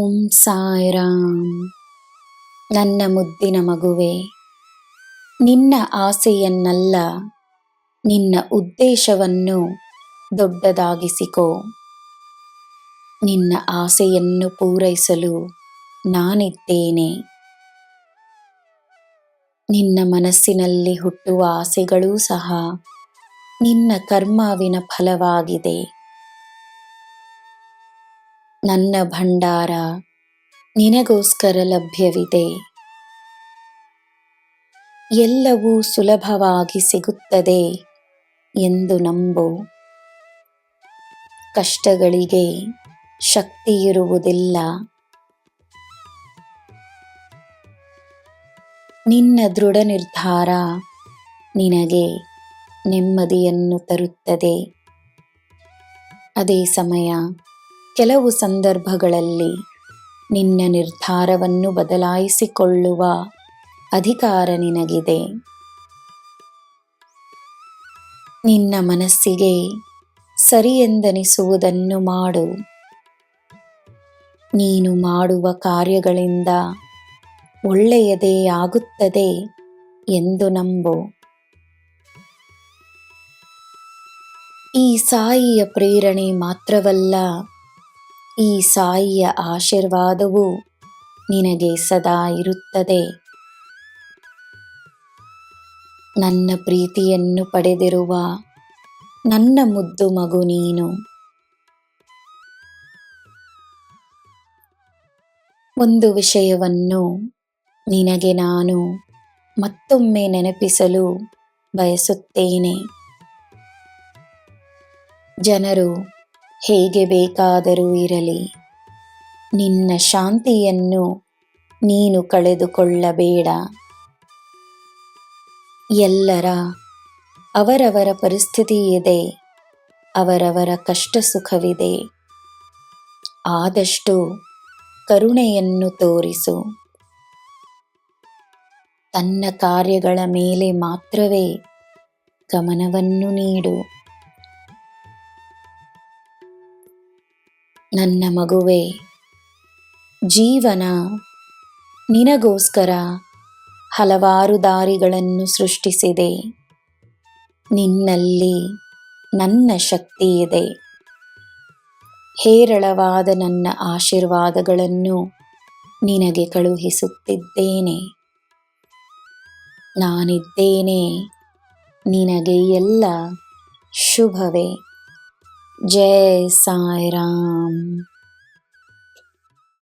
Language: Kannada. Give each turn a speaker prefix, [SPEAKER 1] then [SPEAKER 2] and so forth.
[SPEAKER 1] ಓಂ ಸಾಯಿರಾಮ್. ನನ್ನ ಮುದ್ದಿನ ಮಗುವೆ, ನಿನ್ನ ಆಸೆಯನ್ನಲ್ಲ, ನಿನ್ನ ಉದ್ದೇಶವನ್ನು ದೊಡ್ಡದಾಗಿಸಿಕೋ. ನಿನ್ನ ಆಸೆಯನ್ನು ಪೂರೈಸಲು ನಾನಿದ್ದೇನೆ. ನಿನ್ನ ಮನಸ್ಸಿನಲ್ಲಿ ಹುಟ್ಟುವ ಆಸೆಗಳೂ ಸಹ ನಿನ್ನ ಕರ್ಮವಿನ ಫಲವಾಗಿದೆ. ನನ್ನ ಭಂಡಾರ ನಿನಗೋಸ್ಕರ ಲಭ್ಯವಿದೆ. ಎಲ್ಲವೂ ಸುಲಭವಾಗಿ ಸಿಗುತ್ತದೆ ಎಂದು ನಂಬು. ಕಷ್ಟಗಳಿಗೆ ಶಕ್ತಿಯಿರುವುದಿಲ್ಲ. ನಿನ್ನ ದೃಢ ನಿರ್ಧಾರ ನಿನಗೆ ನೆಮ್ಮದಿಯನ್ನು ತರುತ್ತದೆ. ಅದೇ ಸಮಯ, ಕೆಲವು ಸಂದರ್ಭಗಳಲ್ಲಿ ನಿನ್ನ ನಿರ್ಧಾರವನ್ನು ಬದಲಾಯಿಸಿಕೊಳ್ಳುವ ಅಧಿಕಾರ ನಿನಗಿದೆ. ನಿನ್ನ ಮನಸ್ಸಿಗೆ ಸರಿಯೆಂದನಿಸುವುದನ್ನು ಮಾಡು. ನೀನು ಮಾಡುವ ಕಾರ್ಯಗಳಿಂದ ಒಳ್ಳೆಯದೇ ಆಗುತ್ತದೆ ಎಂದು ನಂಬು. ಈ ಸಾಯಿಯ ಪ್ರೇರಣೆ ಮಾತ್ರವಲ್ಲ, ಈ ಸಾಯಿಯ ಆಶೀರ್ವಾದವೂ ನಿನಗೆ ಸದಾ ಇರುತ್ತದೆ. ನನ್ನ ಪ್ರೀತಿಯನ್ನು ಪಡೆದಿರುವ ನನ್ನ ಮುದ್ದು ಮಗು ನೀನು. ಒಂದು ವಿಷಯವನ್ನು ನಿನಗೆ ನಾನು ಮತ್ತೊಮ್ಮೆ ನೆನಪಿಸಲು ಬಯಸುತ್ತೇನೆ. ಜನರು ಹೇಗೆ ಬೇಕಾದರೂ ಇರಲಿ, ನಿನ್ನ ಶಾಂತಿಯನ್ನು ನೀನು ಕಳೆದುಕೊಳ್ಳಬೇಡ. ಎಲ್ಲರ ಅವರವರ ಪರಿಸ್ಥಿತಿ ಇದೆ, ಅವರವರ ಕಷ್ಟ ಸುಖವಿದೆ. ಆದಷ್ಟು ಕರುಣೆಯನ್ನು ತೋರಿಸು. ತನ್ನ ಕಾರ್ಯಗಳ ಮೇಲೆ ಮಾತ್ರವೇ ಗಮನವನ್ನು ನೀಡು. ನನ್ನ ಮಗುವೆ, ಜೀವನ ನಿನಗೋಸ್ಕರ ಹಲವಾರು ದಾರಿಗಳನ್ನು ಸೃಷ್ಟಿಸಿದೆ. ನಿನ್ನಲ್ಲಿ ನನ್ನ ಶಕ್ತಿ ಇದೆ. ಹೇರಳವಾದ ನನ್ನ ಆಶೀರ್ವಾದಗಳನ್ನು ನಿನಗೆ ಕಳುಹಿಸುತ್ತಿದ್ದೇನೆ. ನಾನಿದ್ದೇನೆ. ನಿನಗೆ ಎಲ್ಲ ಶುಭವೇ. ಜೈ ಸಾಯಿರಾಮ್.